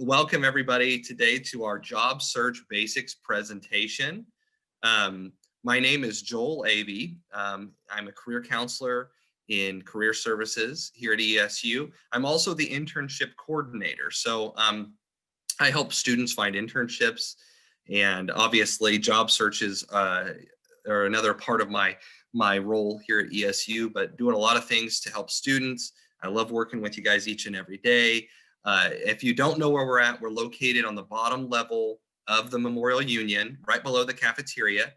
Welcome everybody today to our Job Search Basics presentation. Um, my name is Joel Avey. I'm a career counselor in career services here at ESU. I'm also the internship coordinator. So I help students find internships, and obviously job searches are another part of my role here at ESU, but doing a lot of things to help students. I love working with you guys each and every day. If you don't know where we're at, we're located on the bottom level of the Memorial Union, right below the cafeteria,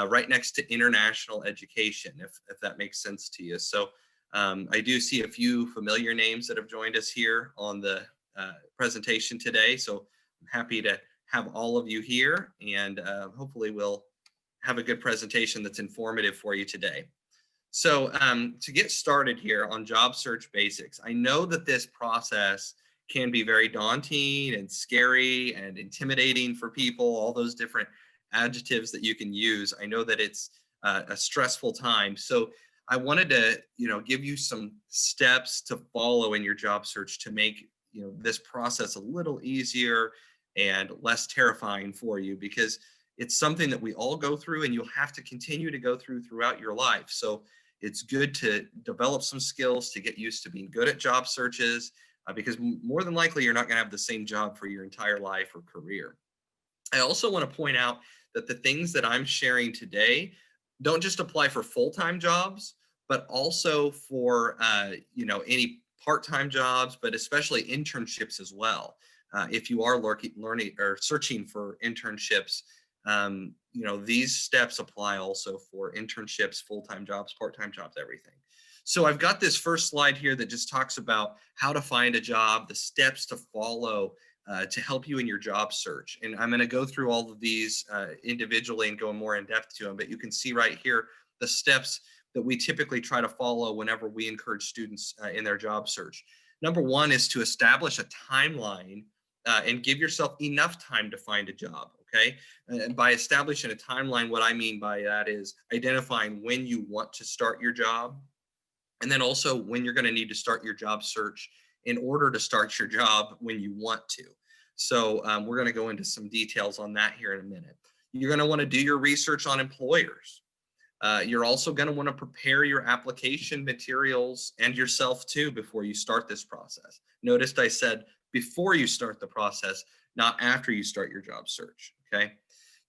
right next to international education, if that makes sense to you. So I do see a few familiar names that have joined us here on the presentation today. So I'm happy to have all of you here, and hopefully we'll have a good presentation that's informative for you today. So to get started here on job search basics, I know that this process can be very daunting and scary and intimidating for people, all those different adjectives that you can use. I know that it's a stressful time. So I wanted to, give you some steps to follow in your job search to make, this process a little easier and less terrifying for you, because it's something that we all go through and you'll have to continue to go through throughout your life. So it's good to develop some skills to get used to being good at job searches, because more than likely you're not going to have the same job for your entire life or career. I also want to point out that the things that I'm sharing today don't just apply for full-time jobs, but also for any part-time jobs, but especially internships as well. If you are learning or searching for internships, these steps apply also for internships, full-time jobs, part-time jobs, everything. So I've got this first slide here that just talks about how to find a job, the steps to follow to help you in your job search. And I'm going to go through all of these individually and go more in depth to them, but you can see right here the steps that we typically try to follow whenever we encourage students in their job search. Number one is to establish a timeline and give yourself enough time to find a job. Okay. And by establishing a timeline, what I mean by that is identifying when you want to start your job, and then also when you're going to need to start your job search in order to start your job when you want to. So we're going to go into some details on that here in a minute. You're going to want to do your research on employers. You're also going to want to prepare your application materials and yourself too before you start this process. Noticed I said before you start the process, not after you start your job search. Okay.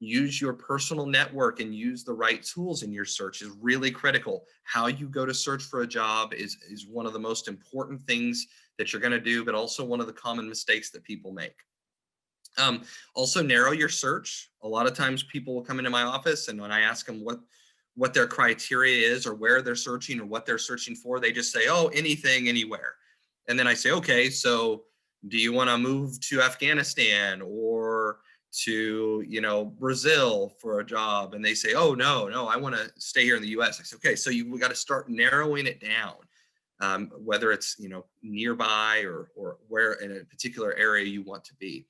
Use your personal network and use the right tools in your search is really critical. How you go to search for a job is one of the most important things that you're going to do, but also one of the common mistakes that people make. Also narrow your search. A lot of times people will come into my office, and when I ask them what their criteria is or where they're searching or what they're searching for, they just say, oh, anything, anywhere. And then I say, okay, so do you want to move to Afghanistan or to Brazil for a job? And they say, oh, no, I want to stay here in the US. I say, okay, so we got to start narrowing it down, whether it's nearby or where in a particular area you want to be.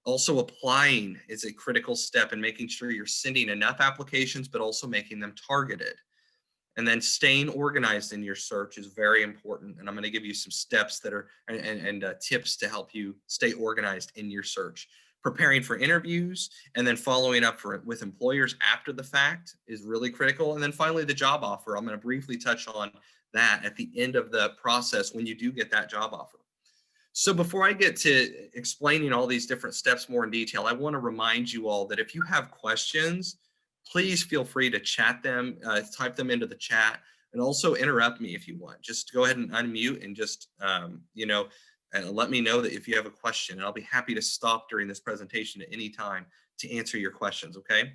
Also, applying is a critical step in making sure you're sending enough applications, but also making them targeted. And then staying organized in your search is very important. And I'm going to give you some steps that are and tips to help you stay organized in your search. Preparing for interviews and then following up with employers after the fact is really critical. And then finally, the job offer. I'm going to briefly touch on that at the end of the process when you do get that job offer. So before I get to explaining all these different steps more in detail, I want to remind you all that if you have questions, please feel free to chat them, type them into the chat, and also interrupt me if you want. Just go ahead and unmute and just, and let me know that if you have a question, and I'll be happy to stop during this presentation at any time to answer your questions, okay?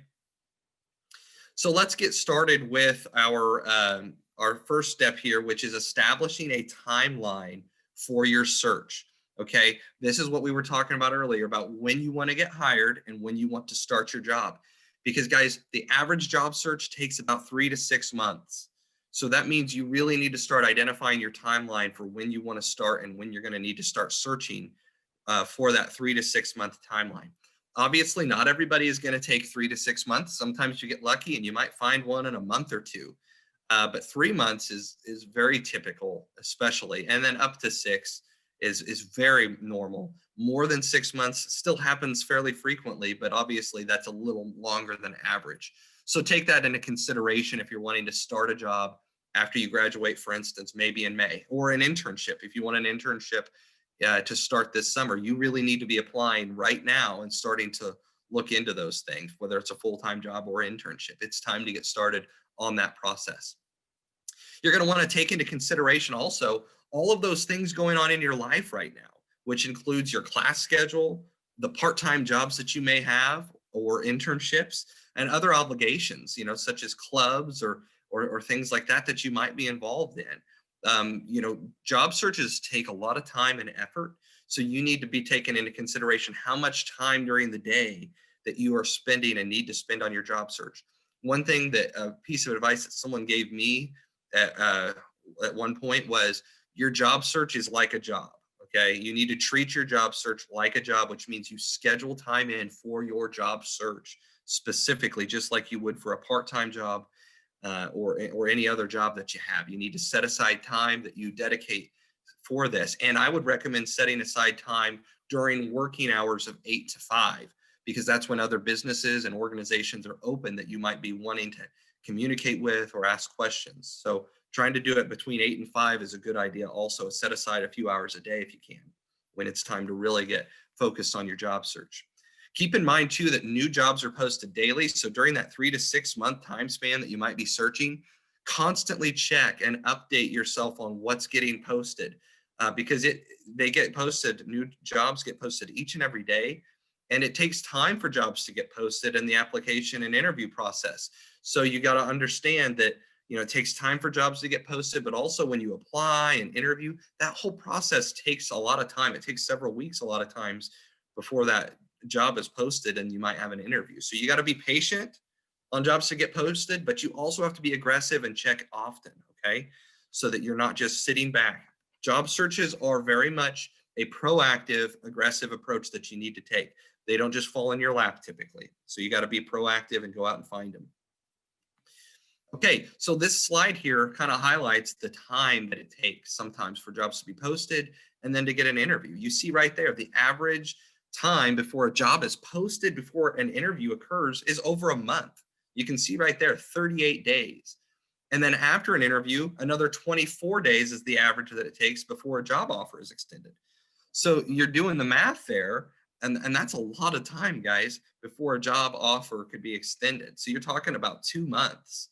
So let's get started with our first step here, which is establishing a timeline for your search. Okay, this is what we were talking about earlier about when you want to get hired and when you want to start your job. Because guys, the average job search takes about 3 to 6 months. So that means you really need to start identifying your timeline for when you want to start and when you're going to need to start searching for that 3 to 6 month timeline. Obviously, not everybody is going to take 3 to 6 months. Sometimes you get lucky and you might find one in a month or two. But 3 months is very typical, especially, and then up to 6 is very normal. More than 6 months still happens fairly frequently, but obviously that's a little longer than average. So take that into consideration if you're wanting to start a job after you graduate, for instance, maybe in May, or an internship. If you want an internship to start this summer, you really need to be applying right now and starting to look into those things, whether it's a full-time job or internship. It's time to get started on that process. You're going to want to take into consideration also all of those things going on in your life right now, which includes your class schedule, the part-time jobs that you may have, or internships, and other obligations, such as clubs or things like that that you might be involved in. Job searches take a lot of time and effort, so you need to be taken into consideration how much time during the day that you are spending and need to spend on your job search. One thing that a piece of advice that someone gave me at one point was, your job search is like a job. Okay, you need to treat your job search like a job, which means you schedule time in for your job search specifically, just like you would for a part-time job or any other job that you have. You need to set aside time that you dedicate for this. And I would recommend setting aside time during working hours of 8 to 5, because that's when other businesses and organizations are open that you might be wanting to communicate with or ask questions. So trying to do it between 8 and 5 is a good idea. Also, set aside a few hours a day if you can, when it's time to really get focused on your job search. Keep in mind too that new jobs are posted daily. So during that 3 to 6 month time span that you might be searching, constantly check and update yourself on what's getting posted, because new jobs get posted each and every day. And it takes time for jobs to get posted in the application and interview process. So you got to understand that it takes time for jobs to get posted, but also when you apply and interview, that whole process takes a lot of time. It takes several weeks a lot of times before that job is posted and you might have an interview. So you got to be patient on jobs to get posted, but you also have to be aggressive and check often, okay? So that you're not just sitting back. Job searches are very much a proactive, aggressive approach that you need to take. They don't just fall in your lap typically. So you got to be proactive and go out and find them. Okay, so this slide here kind of highlights the time that it takes sometimes for jobs to be posted and then to get an interview. You see right there, the average time before a job is posted before an interview occurs is over a month. You can see right there, 38 days. And then after an interview, another 24 days is the average that it takes before a job offer is extended. So you're doing the math there, and that's a lot of time, guys, before a job offer could be extended. So you're talking about 2 months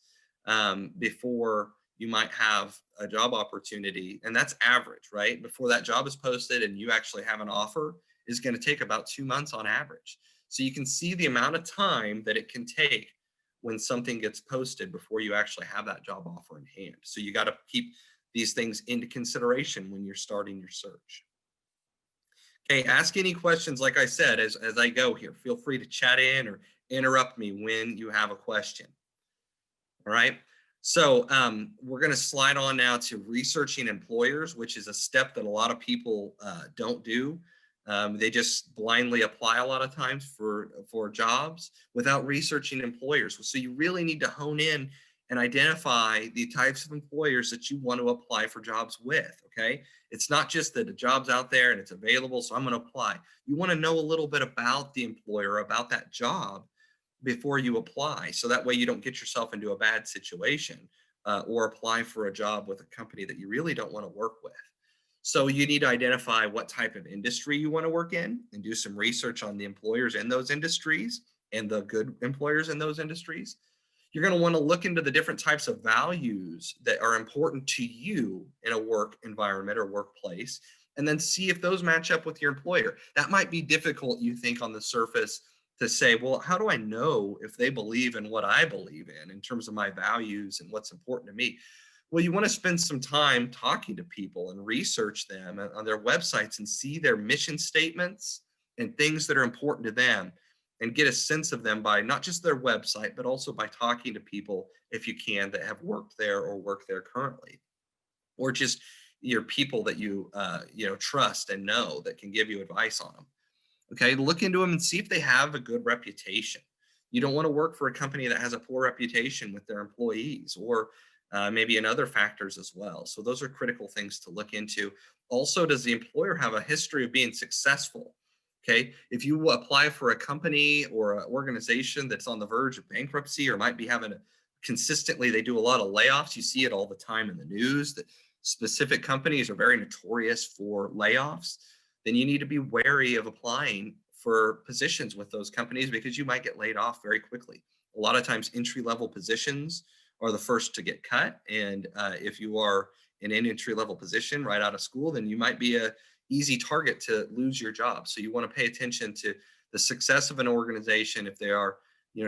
before you might have a job opportunity, and that's average, right? Before that job is posted and you actually have an offer is going to take about 2 months on average. So you can see the amount of time that it can take when something gets posted before you actually have that job offer in hand. So you got to keep these things into consideration when you're starting your search. Okay, ask any questions, like I said, as I go here. Feel free to chat in or interrupt me when you have a question. All right. So we're going to slide on now to researching employers, which is a step that a lot of people don't do. They just blindly apply a lot of times for jobs without researching employers. So you really need to hone in and identify the types of employers that you want to apply for jobs with. Okay. It's not just that a job's out there and it's available, so I'm going to apply. You want to know a little bit about the employer, about that job before you apply. So that way you don't get yourself into a bad situation or apply for a job with a company that you really don't want to work with. So you need to identify what type of industry you want to work in and do some research on the employers in those industries and the good employers in those industries. You're going to want to look into the different types of values that are important to you in a work environment or workplace, and then see if those match up with your employer. That might be difficult, you think, on the surface to say, well, how do I know if they believe in what I believe in terms of my values and what's important to me? Well, you want to spend some time talking to people and research them on their websites and see their mission statements and things that are important to them, and get a sense of them by not just their website, but also by talking to people, if you can, that have worked there or work there currently, or just your people that you trust and know that can give you advice on them. Okay, look into them and see if they have a good reputation. You don't want to work for a company that has a poor reputation with their employees, or maybe in other factors as well. So those are critical things to look into. Also, does the employer have a history of being successful? Okay, if you apply for a company or an organization that's on the verge of bankruptcy or might be having consistently, they do a lot of layoffs. You see it all the time in the news that specific companies are very notorious for layoffs. Then you need to be wary of applying for positions with those companies because you might get laid off very quickly. A lot of times, entry level positions are the first to get cut. And if you are in an entry level position right out of school, then you might be a easy target to lose your job. So you want to pay attention to the success of an organization if they are,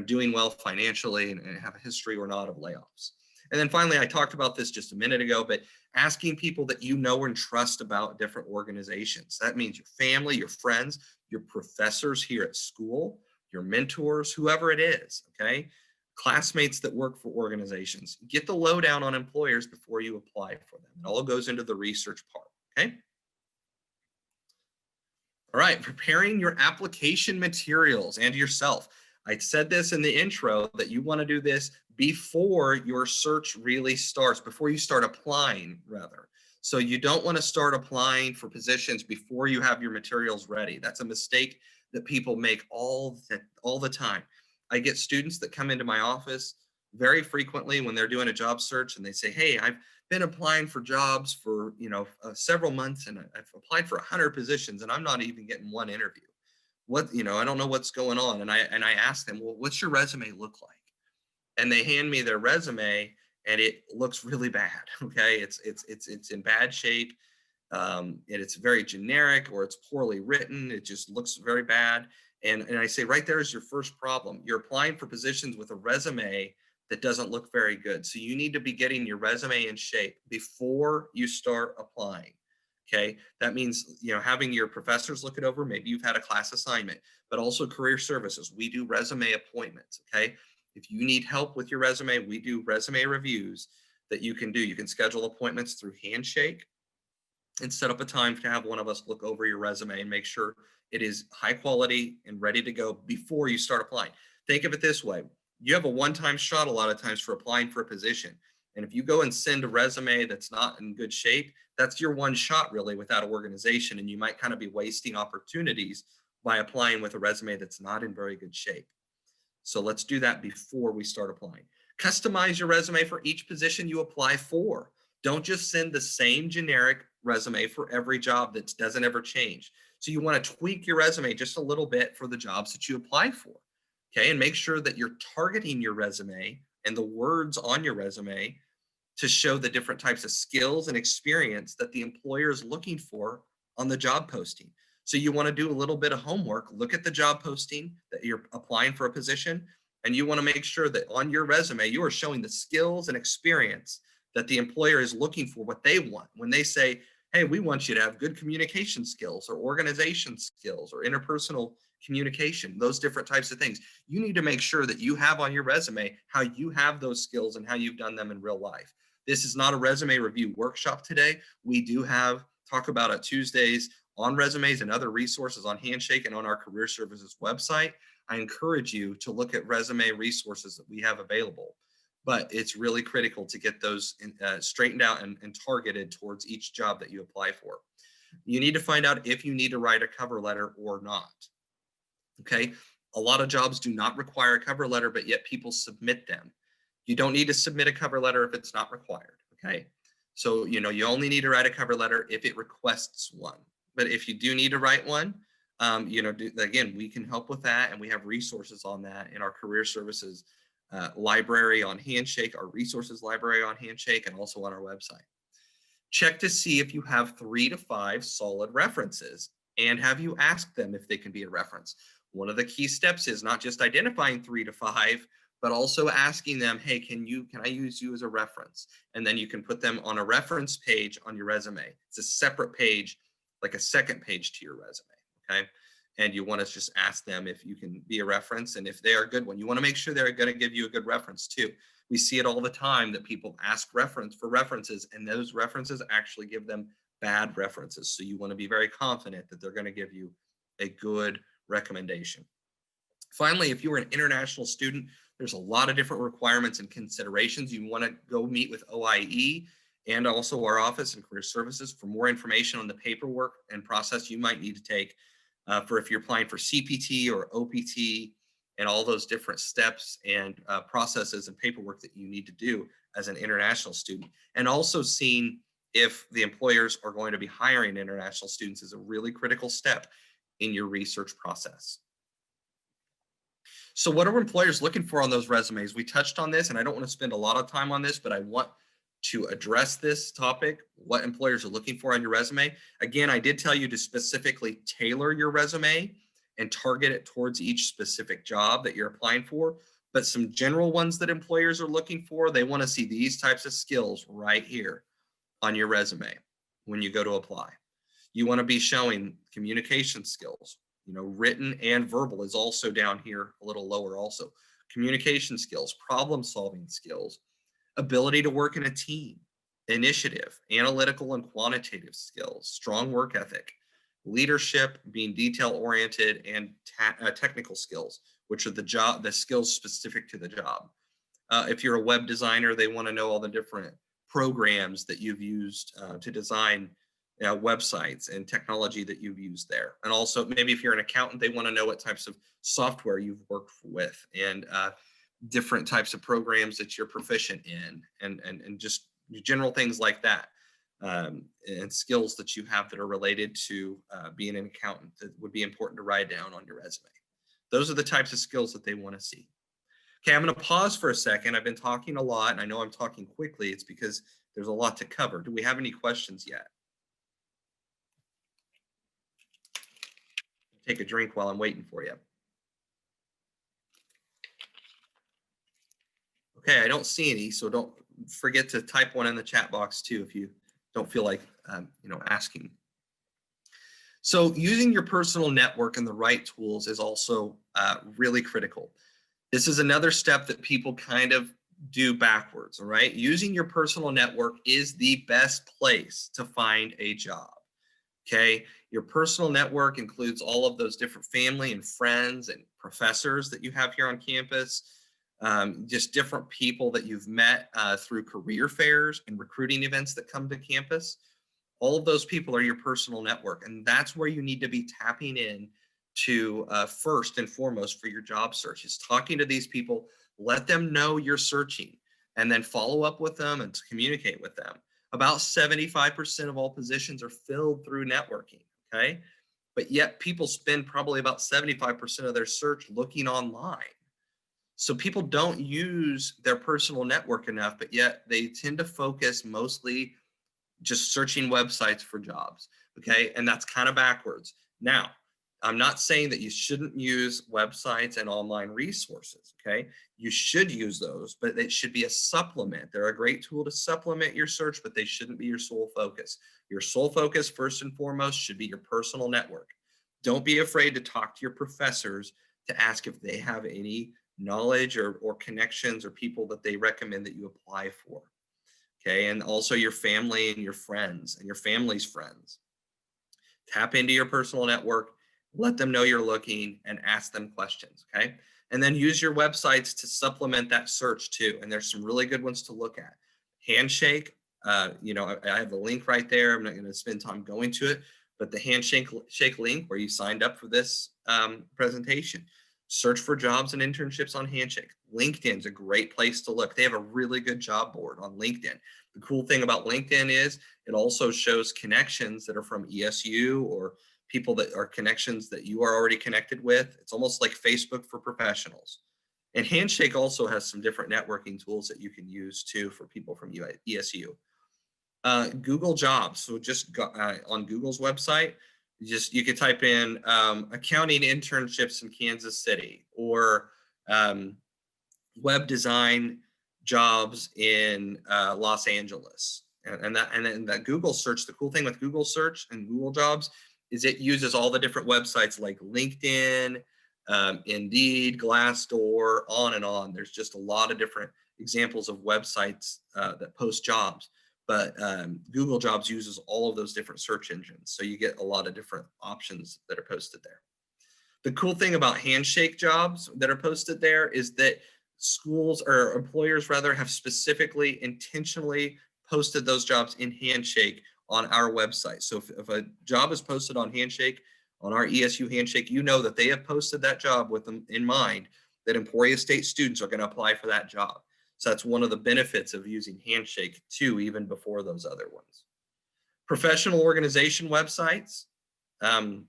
doing well financially and have a history or not of layoffs. And then finally, I talked about this just a minute ago, but asking people that you know and trust about different organizations. That means your family, your friends, your professors here at school, your mentors, whoever it is, okay? Classmates that work for organizations. Get the lowdown on employers before you apply for them. It all goes into the research part, okay? All right, preparing your application materials and yourself. I said this in the intro that you want to do this before your search really starts, before you start applying, rather. So you don't want to start applying for positions before you have your materials ready. That's a mistake that people make all the time. I get students that come into my office very frequently when they're doing a job search and they say, "Hey, I've been applying for jobs for several months and I've applied for 100 positions and I'm not even getting one interview. I don't know what's going on." And I ask them, "Well, what's your resume look like?" And they hand me their resume and it looks really bad. Okay, it's in bad shape, and it's very generic or it's poorly written. It just looks very bad. And I say, right there is your first problem. You're applying for positions with a resume that doesn't look very good. So you need to be getting your resume in shape before you start applying. Okay. That means, having your professors look it over. Maybe you've had a class assignment, but also career services. We do resume appointments. Okay. If you need help with your resume, we do resume reviews that you can do. You can schedule appointments through Handshake and set up a time to have one of us look over your resume and make sure it is high quality and ready to go before you start applying. Think of it this way. You have a one-time shot a lot of times for applying for a position. And if you go and send a resume that's not in good shape, that's your one shot really without an organization. And you might kind of be wasting opportunities by applying with a resume that's not in very good shape. So let's do that before we start applying. Customize your resume for each position you apply for. Don't just send the same generic resume for every job that doesn't ever change. So you want to tweak your resume just a little bit for the jobs that you apply for. Okay, and make sure that you're targeting your resume and the words on your resume to show the different types of skills and experience that the employer is looking for on the job posting. So you want to do a little bit of homework, look at the job posting that you're applying for a position, and you want to make sure that on your resume, you are showing the skills and experience that the employer is looking for, what they want. When they say, "Hey, we want you to have good communication skills or organization skills or interpersonal communication," those different types of things, you need to make sure that you have on your resume how you have those skills and how you've done them in real life. This is not a resume review workshop today. We do have talk about it Tuesdays on resumes and other resources on Handshake and on our career services website. I encourage you to look at resume resources that we have available, but it's really critical to get those straightened out and targeted towards each job that you apply for. You need to find out if you need to write a cover letter or not. Okay. A lot of jobs do not require a cover letter, but yet people submit them. You don't need to submit a cover letter if it's not required. Okay. So, you only need to write a cover letter if it requests one. But if you do need to write one, again, we can help with that. And we have resources on that in our career services library on Handshake, our resources library on Handshake, and also on our website. Check to see if you have 3 to 5 solid references and have you asked them if they can be a reference. One of the key steps is not just identifying 3 to 5, but also asking them, "Hey, can I use you as a reference?" And then you can put them on a reference page on your resume. It's a separate page, like a second page to your resume. Okay. And you want to just ask them if you can be a reference. And if they are a good one, you want to make sure they're going to give you a good reference too. We see it all the time that people ask for references, and those references actually give them bad references. So you want to be very confident that they're going to give you a good recommendation. Finally, if you are an international student, There's a lot of different requirements and considerations. You want to go meet with OIE and also our office and career services for more information on the paperwork and process you might need to take for if you're applying for CPT or OPT and all those different steps and processes and paperwork that you need to do as an international student. And also seeing if the employers are going to be hiring international students is a really critical step in your research process. So what are employers looking for on those resumes? We touched on this, and I don't want to spend a lot of time on this, but I want to address this topic, what employers are looking for on your resume. Again, I did tell you to specifically tailor your resume and target it towards each specific job that you're applying for. But some general ones that employers are looking for, they want to see these types of skills right here on your resume when you go to apply. You want to be showing communication skills, written and verbal is also down here a little lower also. Communication skills, problem solving skills, ability to work in a team, initiative, analytical and quantitative skills, strong work ethic, leadership, being detail oriented, and technical skills, which are the skills specific to the job. If you're a web designer, they want to know all the different programs that you've used to design websites and technology that you've used there. And also maybe if you're an accountant, they want to know what types of software you've worked with and different types of programs that you're proficient in and just general things like that. And skills that you have that are related to being an accountant that would be important to write down on your resume. Those are the types of skills that they want to see. Okay, I'm going to pause for a second. I've been talking a lot, and I know I'm talking quickly. It's because there's a lot to cover. Do we have any questions yet? Take a drink while I'm waiting for you. Okay, I don't see any, so don't forget to type one in the chat box too if you don't feel like asking. So using your personal network and the right tools is also really critical. This is another step that people kind of do backwards, all right? Using your personal network is the best place to find a job, okay? Your personal network includes all of those different family and friends and professors that you have here on campus, just different people that you've met through career fairs and recruiting events that come to campus. All of those people are your personal network, and that's where you need to be tapping in to first and foremost for your job search is talking to these people, let them know you're searching, and then follow up with them and communicate with them. About 75% of all positions are filled through networking, okay? But yet people spend probably about 75% of their search looking online. So people don't use their personal network enough, but yet they tend to focus mostly just searching websites for jobs, okay? And that's kind of backwards. Now, I'm not saying that you shouldn't use websites and online resources, okay? You should use those, but it should be a supplement. They're a great tool to supplement your search, but they shouldn't be your sole focus. Your sole focus, first and foremost, should be your personal network. Don't be afraid to talk to your professors to ask if they have any knowledge or connections or people that they recommend that you apply for, okay? And also your family and your friends and your family's friends. Tap into your personal network, let them know you're looking, and ask them questions, okay? And then use your websites to supplement that search too. And there's some really good ones to look at. Handshake, I have the link right there. I'm not going to spend time going to it, but the Handshake link where you signed up for this presentation. Search for jobs and internships on Handshake. LinkedIn's a great place to look. They have a really good job board on LinkedIn. The cool thing about LinkedIn is it also shows connections that are from ESU or people that are connections that you are already connected with. It's almost like Facebook for professionals. And Handshake also has some different networking tools that you can use too for people from ESU. Google Jobs. So just on Google's website, you could type in accounting internships in Kansas City or web design jobs in Los Angeles. And that Google search, the cool thing with Google search and Google Jobs is it uses all the different websites like LinkedIn, Indeed, Glassdoor, on and on. There's just a lot of different examples of websites that post jobs. But Google Jobs uses all of those different search engines. So you get a lot of different options that are posted there. The cool thing about Handshake jobs that are posted there is that schools or employers rather have specifically intentionally posted those jobs in Handshake on our website. So if a job is posted on Handshake, on our ESU Handshake, you know that they have posted that job with them in mind that Emporia State students are going to apply for that job. So that's one of the benefits of using Handshake too, even before those other ones. Professional organization websites, um,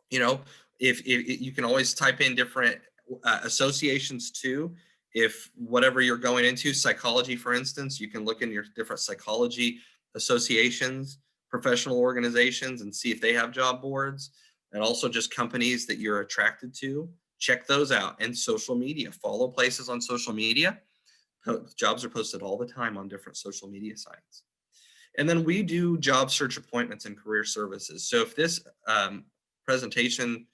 you know, if you can always type in different associations too. If whatever you're going into, psychology, for instance, you can look in your different psychology associations, professional organizations, and see if they have job boards, and also just companies that you're attracted to. Check those out. And social media, follow places on social media. Jobs are posted all the time on different social media sites. And then we do job search appointments and career services. So if this presentation,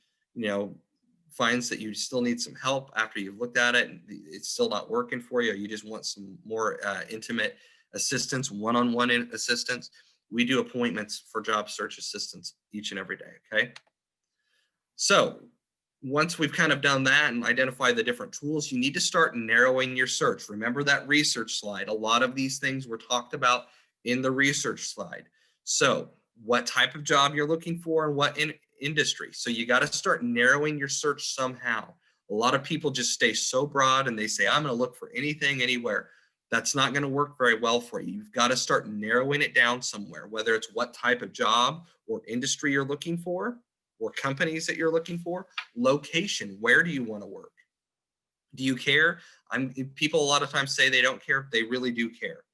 finds that you still need some help after you've looked at it and it's still not working for you, or you just want some more intimate assistance, one-on-one assistance, we do appointments for job search assistance each and every day, okay? So once we've kind of done that and identified the different tools, you need to start narrowing your search. Remember that research slide. A lot of these things were talked about in the research slide. So what type of job you're looking for and what industry. So you got to start narrowing your search somehow. A lot of people just stay so broad and they say, I'm going to look for anything, anywhere. That's not going to work very well for you. You've got to start narrowing it down somewhere, whether it's what type of job or industry you're looking for, or companies that you're looking for, location, where do you want to work? Do you care? People a lot of times say they don't care. They really do care.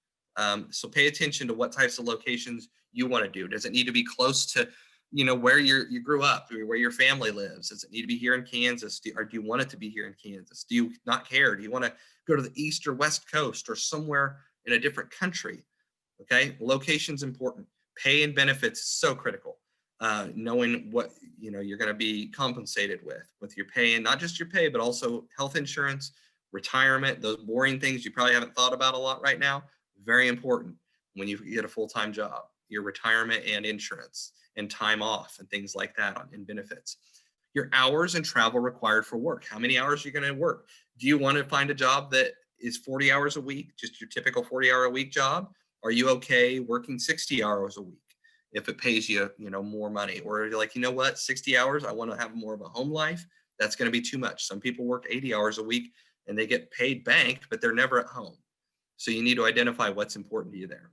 So pay attention to what types of locations you want to do. Does it need to be close to, where you grew up, where your family lives? Does it need to be here in Kansas? Or do you want it to be here in Kansas? Do you not care? Do you want to go to the East or West Coast or somewhere in a different country? Okay, location's important. Pay and benefits is so critical. Knowing what you're going to be compensated with your pay, and not just your pay, but also health insurance, retirement, those boring things you probably haven't thought about a lot right now. Very important when you get a full-time job, your retirement and insurance and time off and things like that and benefits. Your hours and travel required for work. How many hours are you going to work? Do you want to find a job that is 40 hours a week, just your typical 40-hour-a-week job? Are you okay working 60 hours a week if it pays you, more money? Or you're like, you know what, 60 hours, I want to have more of a home life. That's going to be too much. Some people work 80 hours a week and they get paid bank, but they're never at home. So you need to identify what's important to you there.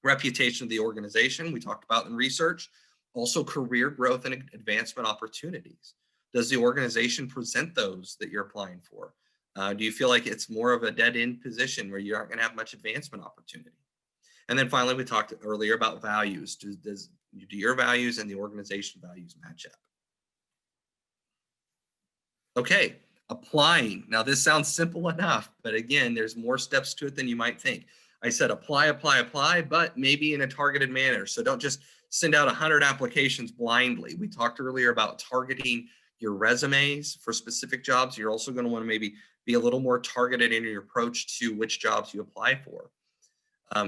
Reputation of the organization, we talked about in research. Also career growth and advancement opportunities. Does the organization present those that you're applying for? Do you feel like it's more of a dead end position where you aren't going to have much advancement opportunity? And then finally, we talked earlier about values. Do your values and the organization values match up? Okay, applying. Now this sounds simple enough, but again, there's more steps to it than you might think. I said apply, but maybe in a targeted manner. So don't just send out 100 applications blindly. We talked earlier about targeting your resumes for specific jobs. You're also going to want to maybe be a little more targeted in your approach to which jobs you apply for.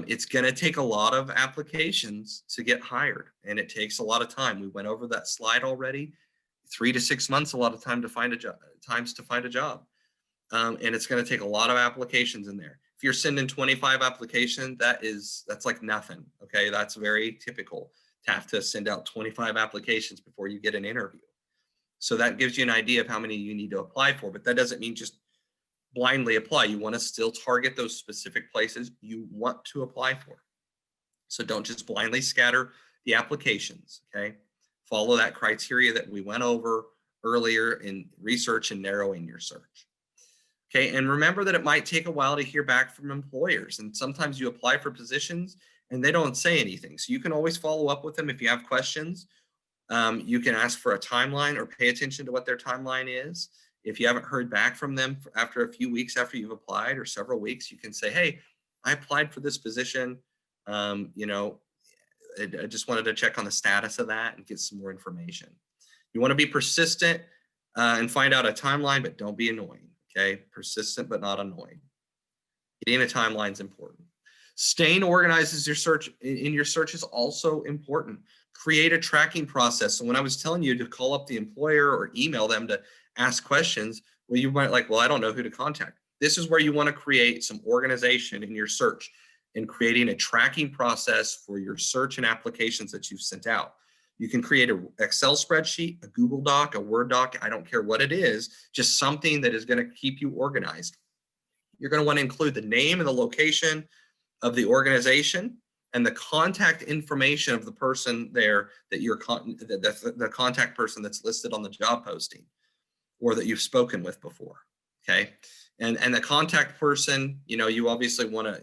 It's going to take a lot of applications to get hired, and it takes a lot of time. We went over that slide already. 3 to 6 months, a lot of time to find a job. And it's going to take a lot of applications in there. If you're sending 25 applications, that's like nothing. Okay, that's very typical to have to send out 25 applications before you get an interview. So that gives you an idea of how many you need to apply for, but that doesn't mean just blindly apply. You want to still target those specific places you want to apply for. So don't just blindly scatter the applications, okay? Follow that criteria that we went over earlier in research and narrowing your search. Okay, and remember that it might take a while to hear back from employers, and sometimes you apply for positions and they don't say anything. So you can always follow up with them if you have questions. You can ask for a timeline or pay attention to what their timeline is. If you haven't heard back from them after a few weeks after you've applied or several weeks, you can say, hey, I applied for this position. I just wanted to check on the status of that and get some more information. You want to be persistent and find out a timeline, but don't be annoying. Okay, persistent but not annoying. Getting a timeline is important. Staying organized as your search in your search is also important. Create a tracking process. So when I was telling you to call up the employer or email them to ask questions, well, you might like, well, I don't know who to contact. This is where you want to create some organization in your search and creating a tracking process for your search and applications that you've sent out. You can create an Excel spreadsheet, a Google Doc, a Word doc, I don't care what it is, just something that is going to keep you organized. You're going to want to include the name and the location of the organization and the contact information of the person there that the contact person that's listed on the job posting or that you've spoken with before. Okay. And the contact person, you obviously want to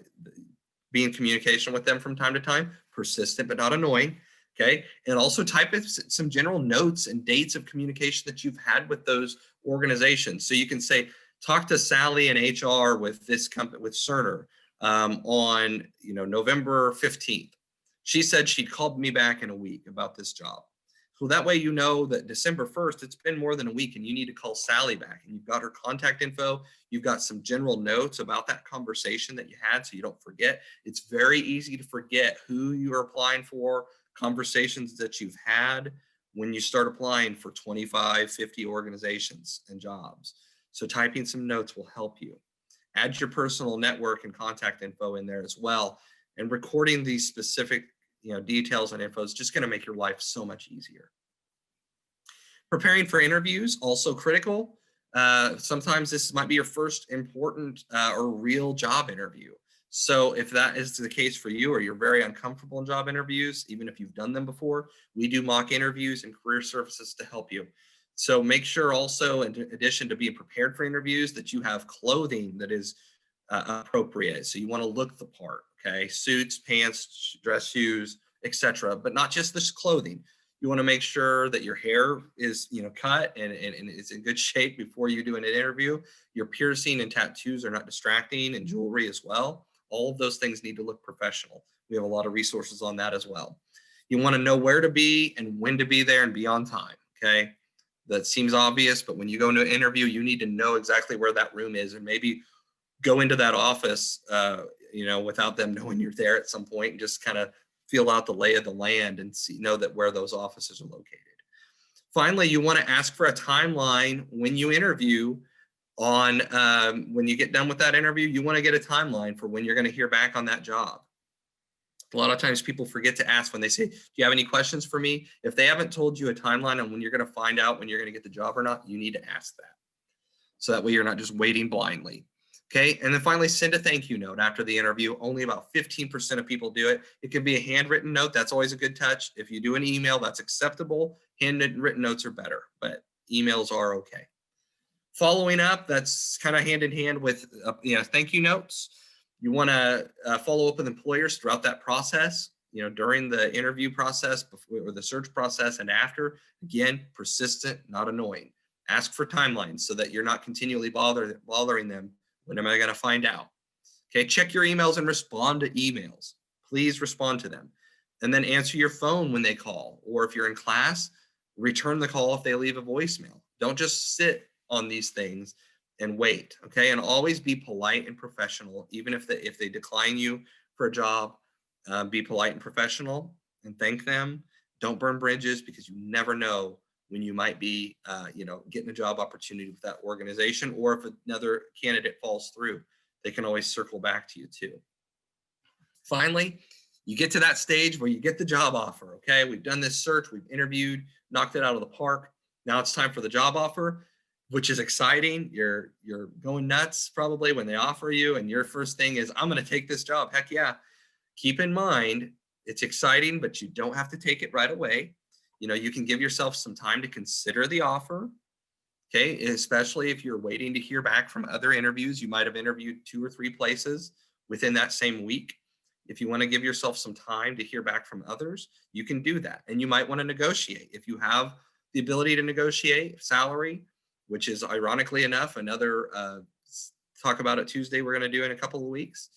be in communication with them from time to time, persistent but not annoying. Okay. And also type in some general notes and dates of communication that you've had with those organizations. So you can say, talk to Sally in HR with this company, with Cerner, on November 15th. She said she'd called me back in a week about this job. So that way you know that December 1st, it's been more than a week and you need to call Sally back, and you've got her contact info. You've got some general notes about that conversation that you had so you don't forget. It's very easy to forget who you're applying for, conversations that you've had when you start applying for 25, 50 organizations and jobs. So typing some notes will help you. Add your personal network and contact info in there as well. And recording these specific details and info is just going to make your life so much easier. Preparing for interviews, also critical. Sometimes this might be your first important or real job interview. So if that is the case for you, or you're very uncomfortable in job interviews, even if you've done them before, we do mock interviews and career services to help you. So make sure also, in addition to being prepared for interviews, that you have clothing that is appropriate. So you want to look the part, okay? Suits, pants, dress shoes, etc. But not just this clothing. You want to make sure that your hair is cut and is in good shape before you do an interview. Your piercing and tattoos are not distracting, and jewelry as well. All of those things need to look professional. We have a lot of resources on that as well. You want to know where to be and when to be there and be on time, okay? That seems obvious, but when you go into an interview, you need to know exactly where that room is, and maybe go into that office, without them knowing you're there at some point, and just kind of feel out the lay of the land and know that where those offices are located. Finally, you want to ask for a timeline when you interview on, when you get done with that interview, you want to get a timeline for when you're going to hear back on that job. A lot of times people forget to ask when they say, do you have any questions for me? If they haven't told you a timeline on when you're going to find out when you're going to get the job or not, you need to ask that. So that way you're not just waiting blindly. Okay. And then finally, send a thank you note after the interview. Only about 15% of people do it. It can be a handwritten note. That's always a good touch. If you do an email, that's acceptable. Handwritten notes are better, but emails are okay. Following up, that's kind of hand in hand with thank you notes. You want to follow up with employers throughout that process, during the interview process, before, or the search process, and after. Again, persistent, not annoying. Ask for timelines so that you're not continually bothering them. When am I going to find out? Okay, check your emails and respond to emails. Please respond to them. And then answer your phone when they call. Or if you're in class, return the call if they leave a voicemail. Don't just sit on these things and wait, okay? And always be polite and professional, even if they decline you for a job. Be polite and professional and thank them. Don't burn bridges, because you never know when you might be, getting a job opportunity with that organization, or if another candidate falls through, they can always circle back to you too. Finally, you get to that stage where you get the job offer, okay? We've done this search, we've interviewed, knocked it out of the park. Now it's time for the job offer, which is exciting. You're going nuts probably when they offer you, and your first thing is, I'm going to take this job. Heck yeah. Keep in mind, it's exciting, but you don't have to take it right away. You can give yourself some time to consider the offer, okay? Especially if you're waiting to hear back from other interviews. You might have interviewed 2 or 3 places within that same week. If you want to give yourself some time to hear back from others, you can do that. And you might want to negotiate. If you have the ability to negotiate salary, which is ironically enough, another talk about it Tuesday we're going to do in a couple of weeks,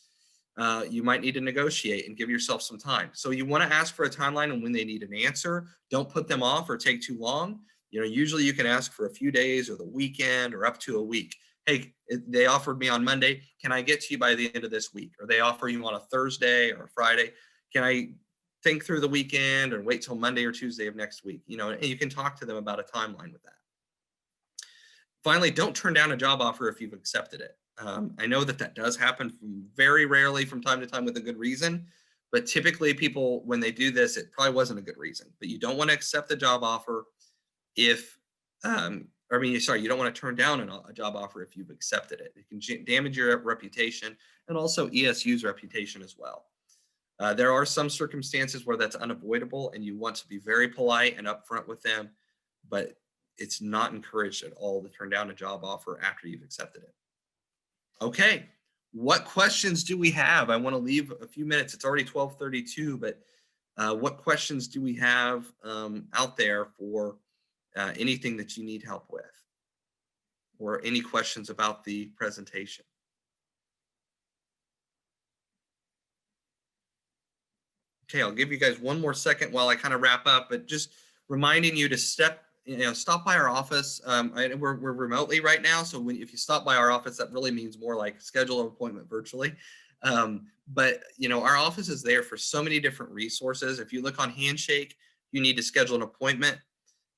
you might need to negotiate and give yourself some time. So you want to ask for a timeline on when they need an answer. Don't put them off or take too long. Usually you can ask for a few days or the weekend or up to a week. Hey, they offered me on Monday. Can I get to you by the end of this week? Or they offer you on a Thursday or a Friday. Can I think through the weekend or wait till Monday or Tuesday of next week? And you can talk to them about a timeline with that. Finally, don't turn down a job offer if you've accepted it. I know that that does happen very rarely from time to time with a good reason, but typically people, when they do this, it probably wasn't a good reason. But you don't want to accept the job offer if, I mean, sorry, you don't want to turn down a job offer if you've accepted it. It can damage your reputation and also ESU's reputation as well. There are some circumstances where that's unavoidable and you want to be very polite and upfront with them, but it's not encouraged at all to turn down a job offer after you've accepted it. Okay, what questions do we have? I want to leave a few minutes. It's already 12:32, but what questions do we have out there for anything that you need help with? Or any questions about the presentation? Okay, I'll give you guys one more second while I kind of wrap up, but just reminding you to stop by our office. We're remotely right now, so if you stop by our office, that really means more like schedule an appointment virtually. But our office is there for so many different resources. If you look on Handshake, you need to schedule an appointment.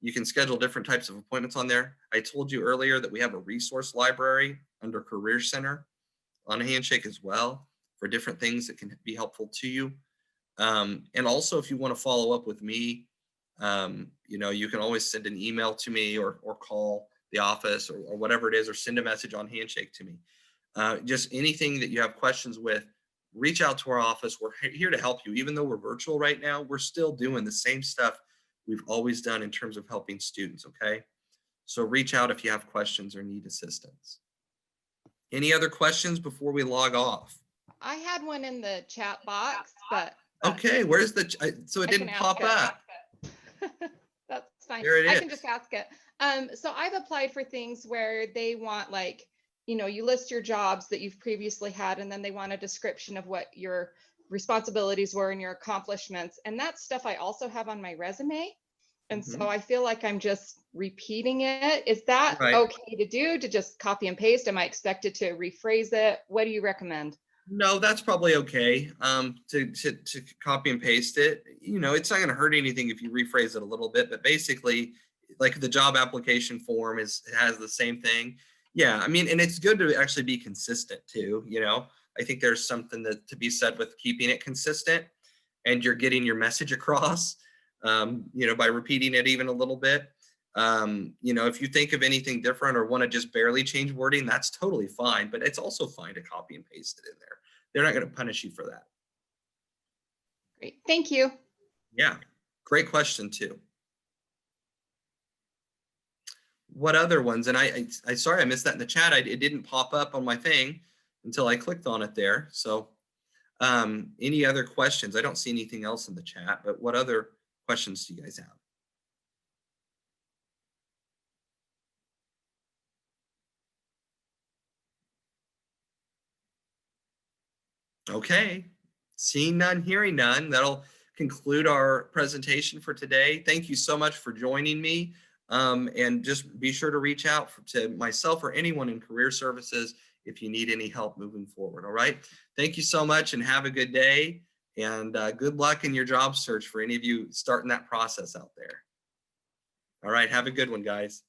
You can schedule different types of appointments on there. I told you earlier that we have a resource library under Career Center on Handshake as well for different things that can be helpful to you. And also, if you want to follow up with me, you can always send an email to me or call the office or whatever it is, or send a message on Handshake to me. Just anything that you have questions with, reach out to our office. We're here to help you. Even though we're virtual right now, we're still doing the same stuff we've always done in terms of helping students, okay? So reach out if you have questions or need assistance. Any other questions before we log off? I had one in the chat box, but okay, where's so it didn't pop up. That's fine. There it is. I can just ask it. So I've applied for things where they want, like, you list your jobs that you've previously had, and then they want a description of what your responsibilities were and your accomplishments. And that stuff I also have on my resume. And so I feel like I'm just repeating it. Is that okay to do, to just copy and paste? Am I expected to rephrase it? What do you recommend? No, that's probably okay. To copy and paste it. It's not going to hurt anything if you rephrase it a little bit, but basically, like the job application form has the same thing. Yeah, I mean, and it's good to actually be consistent too. I think there's something to be said with keeping it consistent, and you're getting your message across. By repeating it even a little bit. If you think of anything different or want to just barely change wording, that's totally fine, but it's also fine to copy and paste it in there. They're not going to punish you for that. Great, thank you. Yeah, great question too. What other ones? And I sorry, I missed that in the chat. It didn't pop up on my thing until I clicked on it there. So any other questions? I don't see anything else in the chat, but what other questions do you guys have? Okay, seeing none, hearing none, that'll conclude our presentation for today. Thank you so much for joining me. And just be sure to reach out to myself or anyone in Career Services if you need any help moving forward. All right. Thank you so much and have a good day. And good luck in your job search for any of you starting that process out there. All right. Have a good one, guys.